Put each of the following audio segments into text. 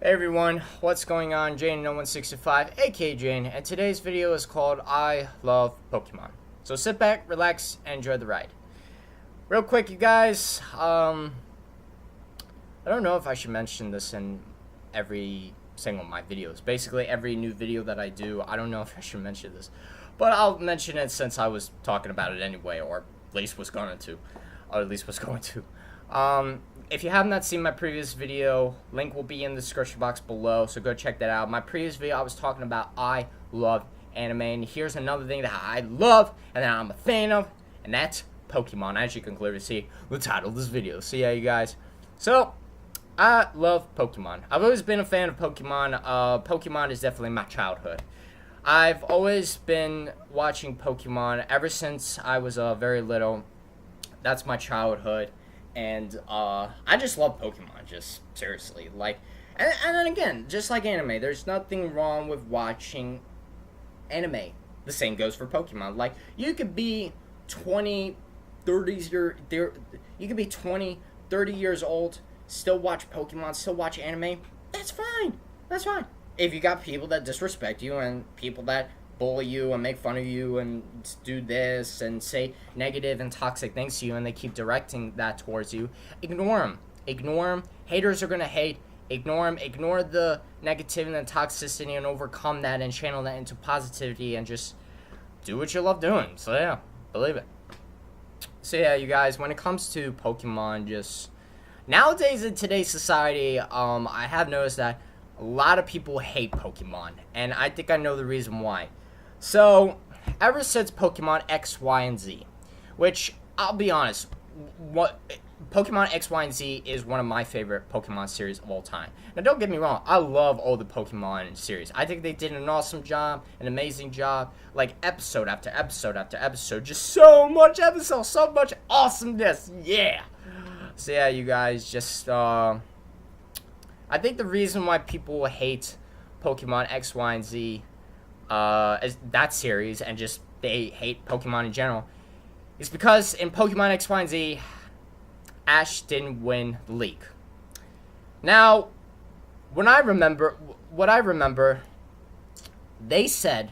Hey everyone, what's going on? Jaden 165, aka Jane, and today's video is called I Love Pokemon. So sit back, relax, and enjoy the ride. Real quick, you guys, I don't know if I should mention this in every single of my videos. Basically, every new video that I do, I don't know if I should mention this. But I'll mention it since I was talking about it anyway, or at least was going to. If you have not seen my previous video, link will be in the description box below, so go check that out. My previous video, I was talking about I love anime, and here's another thing that I love and that I'm a fan of, and that's Pokemon, as you can clearly see the title of this video. So yeah, you guys. So, I love Pokemon. I've always been a fan of Pokemon. Pokemon is definitely my childhood. I've always been watching Pokemon ever since I was very little. That's my childhood. And I just love Pokemon, just seriously. Like, and then again, just like anime, there's nothing wrong with watching anime. The same goes for Pokemon. Like, you could be 20, 30 years old, still watch Pokemon, still watch anime. That's fine. That's fine. If you got people that disrespect you and people that bully you and make fun of you and do this and say negative and toxic things to you, and they keep directing that towards you, ignore them. Ignore them. Haters are going to hate. Ignore them. Ignore the negativity and toxicity and overcome that and channel that into positivity and just do what you love doing. So yeah, believe it. So yeah, you guys, when it comes to Pokemon, just nowadays in today's society, I have noticed that a lot of people hate Pokemon, and I think I know the reason why. So, ever since Pokemon X, Y, and Z, which, I'll be honest, Pokemon X, Y, and Z is one of my favorite Pokemon series of all time. Now, don't get me wrong, I love all the Pokemon series. I think they did an awesome job, an amazing job, like, episode after episode after episode, just so much episodes, so much awesomeness, yeah! So, yeah, you guys, just, I think the reason why people hate Pokemon X, Y, and Z, that series, and just they hate Pokemon in general, is because in Pokemon X, Y, and Z, Ash didn't win the league. Now, what I remember, they said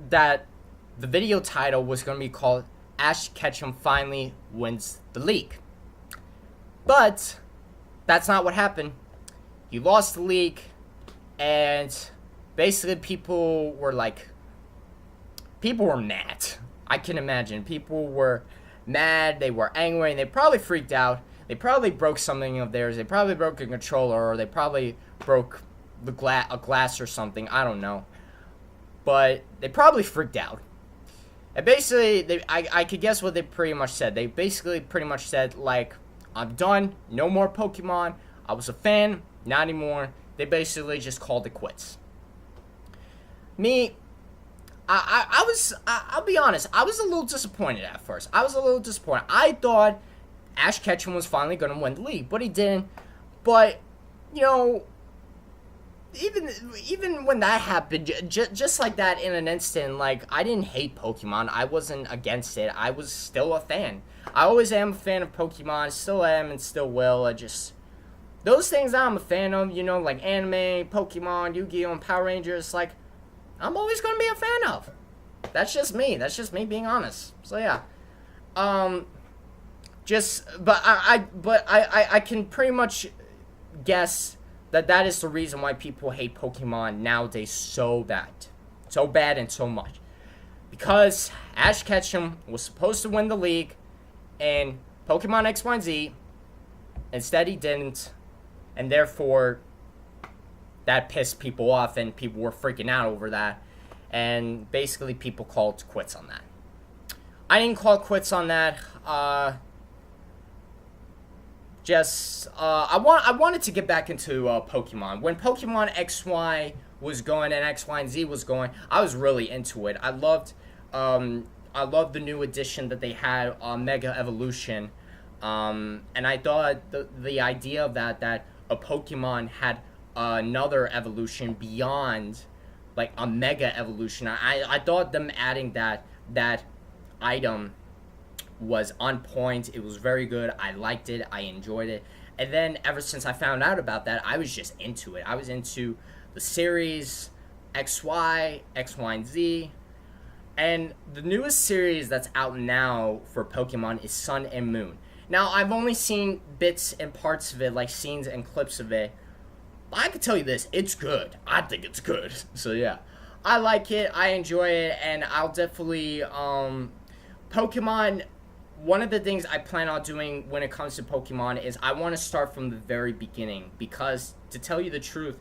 that the video title was going to be called Ash Ketchum Finally Wins the League. But that's not what happened. He lost the league, and basically people were mad. I can imagine. People were mad, they were angry, and they probably freaked out. They probably broke something of theirs. They probably broke a controller, or they probably broke a glass or something. I don't know. But they probably freaked out. And basically, I could guess what they pretty much said. They basically pretty much said, like, I'm done. No more Pokemon. I was a fan. Not anymore. They basically just called it quits. Me, I'll be honest, I was a little disappointed at first. I thought Ash Ketchum was finally going to win the league, but he didn't. But, you know, even when that happened, just like that in an instant, like, I didn't hate Pokemon. I wasn't against it. I was still a fan. I always am a fan of Pokemon, still am and still will. Those things that I'm a fan of, you know, like anime, Pokemon, Yu-Gi-Oh, and Power Rangers, like, I'm always going to be a fan of. That's just me. That's just me being honest. So, yeah. I can pretty much guess that is the reason why people hate Pokemon nowadays so bad. So bad and so much. Because Ash Ketchum was supposed to win the league in Pokemon X, Y, and Z. Instead, he didn't. And therefore, that pissed people off, and people were freaking out over that. And basically, people called quits on that. I didn't call quits on that. I wanted to get back into Pokemon. When Pokemon XY was going and X, Y, and Z was going, I was really into it. I loved the new edition that they had on Mega Evolution. And I thought the idea of that a Pokemon had another evolution beyond, like, a Mega Evolution. I thought them adding that item was on point. It was very good. I liked it. I enjoyed it. And then ever since I found out about that, I was just into it. I was into the series XY, XY and Z. And the newest series that's out now for Pokemon is Sun and Moon. Now, I've only seen bits and parts of it, like scenes and clips of it. But I can tell you this, it's good. I think it's good. So yeah, I like it, I enjoy it, and I'll definitely, Pokemon, one of the things I plan on doing when it comes to Pokemon is I want to start from the very beginning. Because, to tell you the truth,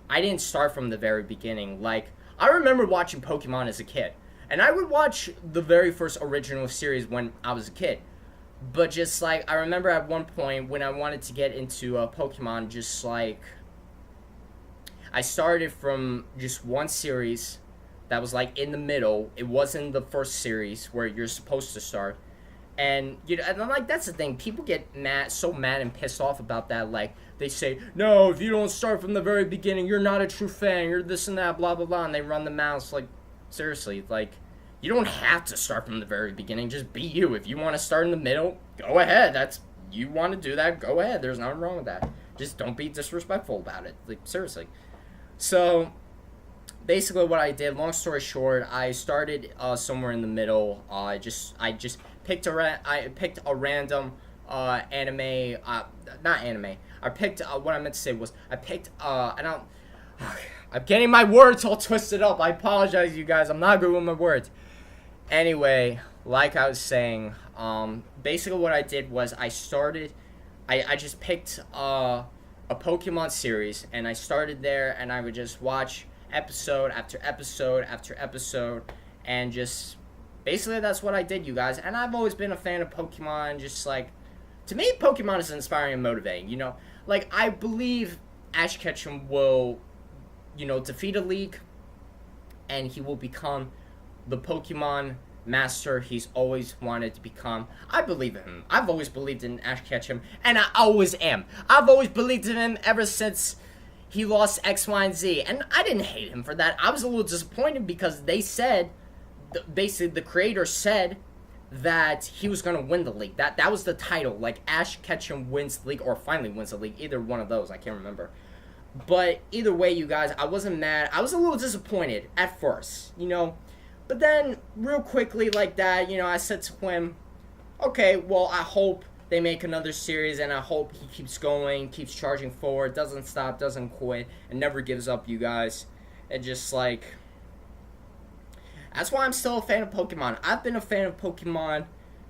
I didn't start from the very beginning. Like, I remember watching Pokemon as a kid. And I would watch the very first original series when I was a kid. But just, like, I remember at one point when I wanted to get into Pokemon, just, like, I started from just one series that was, like, in the middle. It wasn't the first series where you're supposed to start. And, you know, and I'm like, that's the thing. People get mad, so mad and pissed off about that. Like, they say, no, if you don't start from the very beginning, you're not a true fan. You're this and that, blah, blah, blah. And they run the mouths. Like, seriously, like, you don't have to start from the very beginning. Just be you. If you want to start in the middle, go ahead. You want to do that, go ahead. There's nothing wrong with that. Just don't be disrespectful about it. Like, seriously. So, basically what I did, long story short, I started somewhere in the middle. I just picked a random anime, not anime. I picked what I meant to say was I'm getting my words all twisted up. I apologize, you guys. I'm not good with my words. Anyway, like I was saying, basically what I did was I just picked a Pokemon series, and I started there, and I would just watch episode after episode after episode, and just basically that's what I did, you guys. And I've always been a fan of Pokemon. Just like, to me, Pokemon is inspiring and motivating, you know. Like, I believe Ash Ketchum will, you know, defeat a league, and he will become the Pokemon master he's always wanted to become. I believe in him. I've always believed in Ash Ketchum, and I always am. I've always believed in him ever since he lost X, Y, and Z, and I didn't hate him for that. I was a little disappointed because they said, basically the creator said that he was going to win the league. That was the title, like Ash Ketchum wins the league, or finally wins the league, either one of those, I can't remember. But either way, you guys, I wasn't mad. I was a little disappointed at first, you know. But then, real quickly like that, you know, I said to him, okay, well, I hope they make another series, and I hope he keeps going, keeps charging forward, doesn't stop, doesn't quit, and never gives up, you guys. And just, like, that's why I'm still a fan of Pokemon. I've been a fan of Pokemon,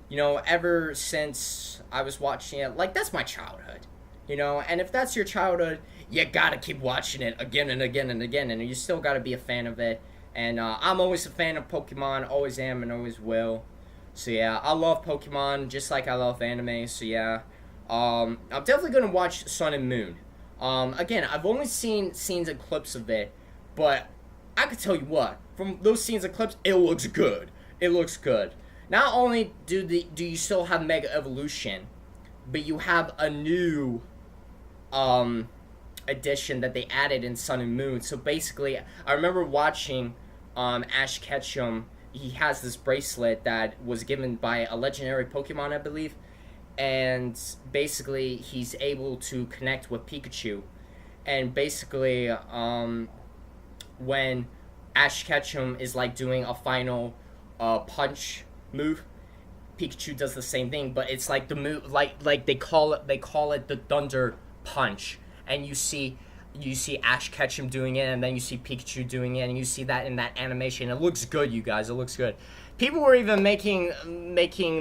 you know, ever since I was watching it. Like, that's my childhood, you know. And if that's your childhood, you gotta keep watching it again and again and again, and you still gotta be a fan of it. And I'm always a fan of Pokemon, always am and always will. So yeah, I love Pokemon just like I love anime. So yeah, I'm definitely gonna watch Sun and Moon. Again, I've only seen scenes and clips of it, but I could tell you what, from those scenes and clips, it looks good. It looks good. Not only do you still have Mega Evolution, but you have a new addition that they added in Sun and Moon. So basically, I remember watching Ash Ketchum. He has this bracelet that was given by a legendary Pokemon, I believe, and basically he's able to connect with Pikachu. And basically, when Ash Ketchum is like doing a final punch move, Pikachu does the same thing, but it's like the move, like they call it the Thunder Punch, and you see Ash Ketchum doing it, and then you see Pikachu doing it, and you see that in that animation. It looks good, you guys. It looks good. People were even making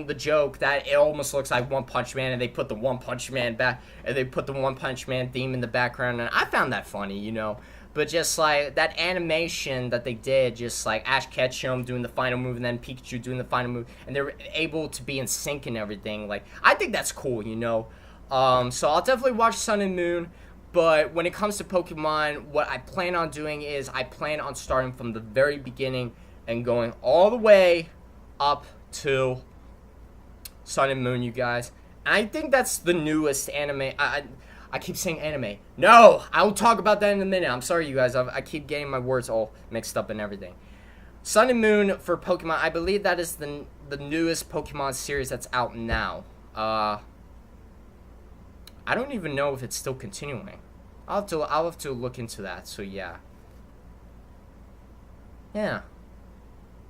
the joke that it almost looks like One Punch Man, and they put the One Punch Man theme in the background, and I found that funny, you know. But just like that animation that they did, just like Ash Ketchum doing the final move and then Pikachu doing the final move, and they're able to be in sync and everything. Like, I think that's cool, you know. So I'll definitely watch Sun and Moon. But when it comes to Pokemon, what I plan on doing is I plan on starting from the very beginning and going all the way up to Sun and Moon, you guys. And I think that's the newest anime. I keep saying anime. No, I will talk about that in a minute. I'm sorry, you guys. I keep getting my words all mixed up and everything. Sun and Moon for Pokemon. I believe that is the newest Pokemon series that's out now. I don't even know if it's still continuing. I'll have to look into that. So yeah. Yeah.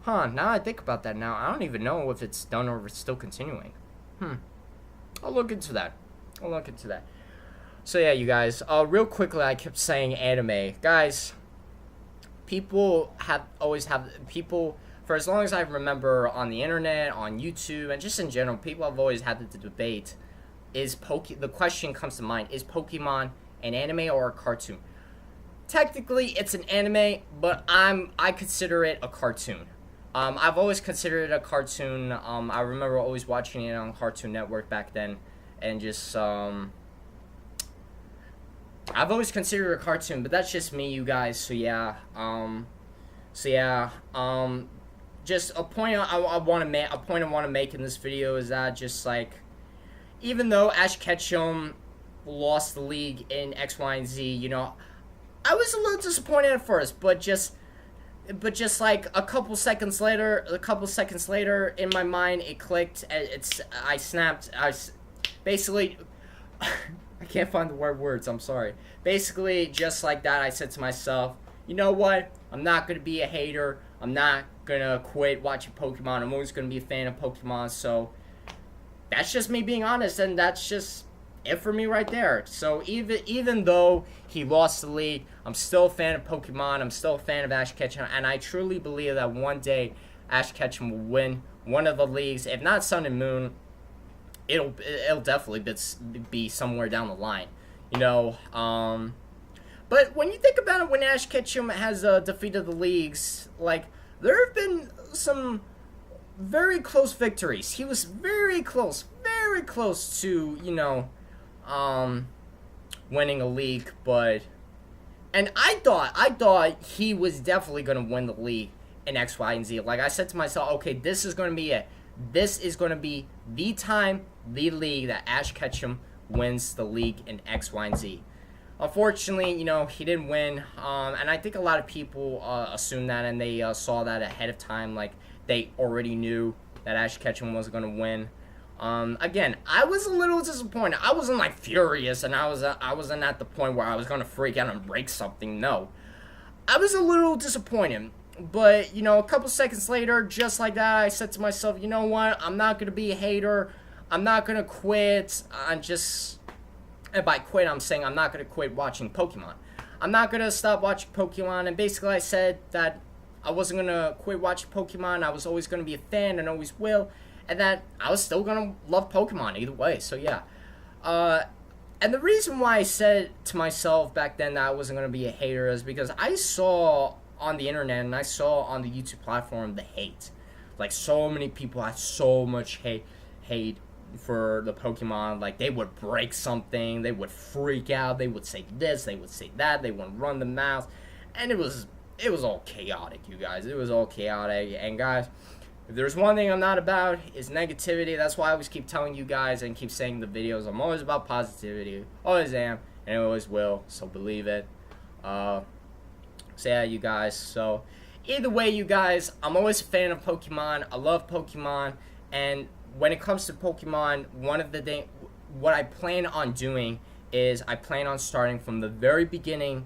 Huh, now I think about that now, I don't even know if it's done or if it's still continuing. I'll look into that. So yeah, you guys, real quickly, I kept saying anime. Guys, people for as long as I remember on the internet, on YouTube, and just in general, people have always had the debate, the question comes to mind, is Pokemon an anime or a cartoon? Technically, it's an anime, but I consider it a cartoon. I've always considered it a cartoon. I remember always watching it on Cartoon Network back then, and just I've always considered it a cartoon, but that's just me, you guys. So yeah, just a point I want to make in this video is that just like, even though Ash Ketchum lost the league in X, Y, and Z, you know, I was a little disappointed at first, but just like a couple seconds later, in my mind, it clicked. I snapped. Basically, I can't find the right words. I'm sorry. Basically, just like that, I said to myself, you know what? I'm not gonna be a hater. I'm not gonna quit watching Pokemon. I'm always gonna be a fan of Pokemon. So that's just me being honest, and that's just it for me right there. So even though he lost the league, I'm still a fan of Pokemon. I'm still a fan of Ash Ketchum, and I truly believe that one day Ash Ketchum will win one of the leagues. If not Sun and Moon, it'll definitely be somewhere down the line, you know. But when you think about it, when Ash Ketchum has defeated the leagues, like, there have been some very close victories. He was very close to, you know, winning a league, and I thought he was definitely gonna win the league in X, Y, and Z. Like, I said to myself, okay, this is gonna be it. This is gonna be the time, the league that Ash Ketchum wins the league in X, Y, and Z. Unfortunately, you know, he didn't win, and I think a lot of people assumed that, and they saw that ahead of time. Like, they already knew that Ash Ketchum was gonna win. Again, I was a little disappointed. I wasn't like furious, and I wasn't at the point where I was gonna freak out and break something. No, I was a little disappointed. But, you know, a couple seconds later, just like that, I said to myself, you know what? I'm not gonna be a hater. I'm not gonna quit. And by quit, I'm saying I'm not gonna quit watching Pokemon. I'm not gonna stop watching Pokemon. And basically, I said that I wasn't gonna quit watching Pokemon. I was always gonna be a fan and always will. And that I was still gonna love Pokemon either way. So yeah, and the reason why I said to myself back then that I wasn't gonna be a hater is because I saw on the internet and I saw on the YouTube platform the hate. Like, so many people had so much hate for the Pokemon. Like, they would break something, they would freak out, they would say this, they would say that, they would run the mouth, and it was all chaotic, you guys. It was all chaotic. And guys, if there's one thing I'm not about, is negativity. That's why I always keep telling you guys and keep saying in the videos, I'm always about positivity. Always am, and I always will, so believe it. So yeah, you guys, so either way, you guys, I'm always a fan of Pokemon. I love Pokemon, and when it comes to Pokemon, what I plan on doing is I plan on starting from the very beginning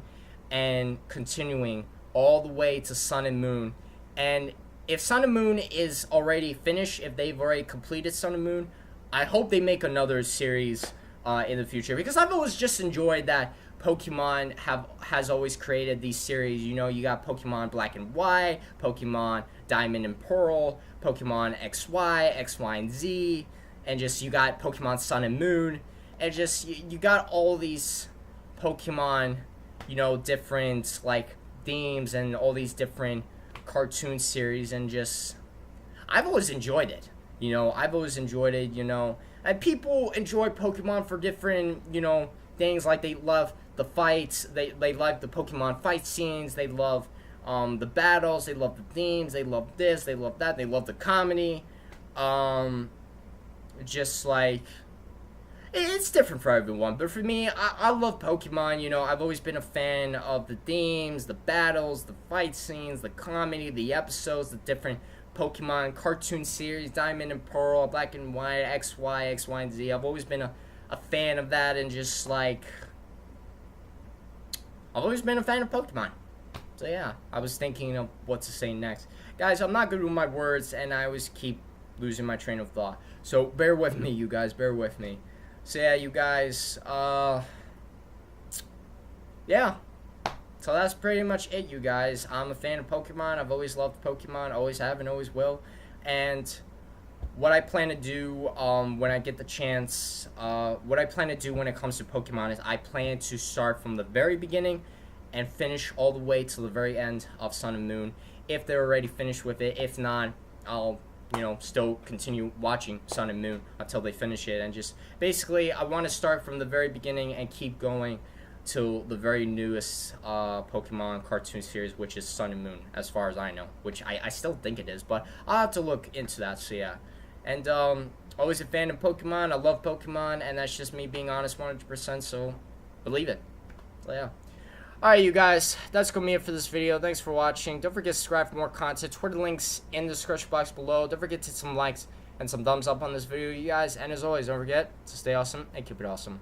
and continuing all the way to Sun and Moon. And if Sun and Moon is already finished, if they've already completed Sun and Moon, I hope they make another series in the future, because I've always just enjoyed that Pokemon has always created these series. You know, you got Pokemon Black and White, Pokemon Diamond and Pearl, Pokemon XY, X, Y, and Z, and just you got Pokemon Sun and Moon, and just you got all these Pokemon, you know, different like themes and all these different cartoon series, and just I've always enjoyed it. You know, I've always enjoyed it. You know, and people enjoy Pokemon for different, you know, things. Like, they love the fights, they like the Pokemon fight scenes, they love the battles, they love the themes, they love this, they love that, they love the comedy. Just like, it's different for everyone, but for me, I love Pokemon. You know, I've always been a fan of the themes, the battles, the fight scenes, the comedy, the episodes, the different Pokemon cartoon series, Diamond and Pearl, Black and White, XY, X, Y, and Z. I've always been a fan of that, and just like I've always been a fan of Pokemon. So yeah, I was thinking of what to say next. Guys, I'm not good with my words, and I always keep losing my train of thought. So bear with me, you guys, bear with me. So yeah, you guys, yeah. So that's pretty much it, you guys. I'm a fan of Pokemon. I've always loved Pokemon, always have and always will. And what I plan to do when I get the chance, what I plan to do when it comes to Pokemon is I plan to start from the very beginning and finish all the way to the very end of Sun and Moon. If they're already finished with it, if not, I'll still continue watching Sun and Moon until they finish it. And just basically, I want to start from the very beginning and keep going to the very newest Pokemon cartoon series, which is Sun and Moon, as far as I know, which I still think it is, but I'll have to look into that. So yeah, and always a fan of Pokemon. I love Pokemon, and that's just me being honest 100%, so believe it. So yeah. Alright, you guys, that's going to be it for this video. Thanks for watching. Don't forget to subscribe for more content. Twitter links in the description box below. Don't forget to hit some likes and some thumbs up on this video, you guys. And as always, don't forget to stay awesome and keep it awesome.